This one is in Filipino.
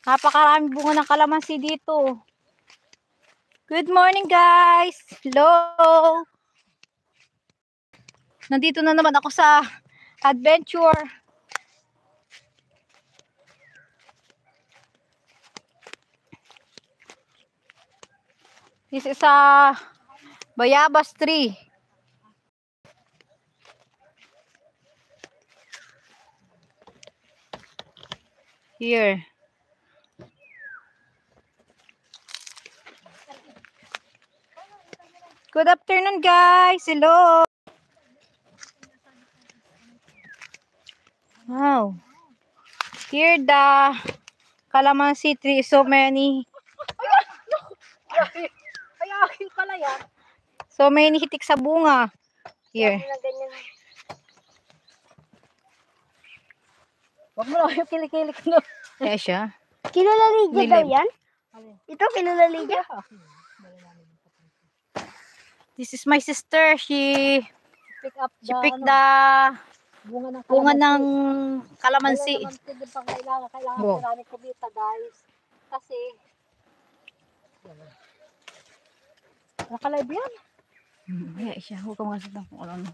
Napakarami bunga ng kalamansi dito. Good morning, guys! Hello! Nandito na naman ako sa adventure. This is a bayabas tree. Here. Good afternoon, guys. Hello. Wow. Here the calamansi tree. So many. Ay, akin pala yan. So many hitik sa bunga. Here. Wag mo lang yung kilik-kilik no. Kaya siya. Kilalaligya daw Dilim. yan? Ito, kilalaligya? This is my sister. She Pick up picked the bunga ng kalamansi. Kailangan Wow. namin kumita, guys. Kasi, nakalive yan. Kaya siya. Huwag ka mga kung ano.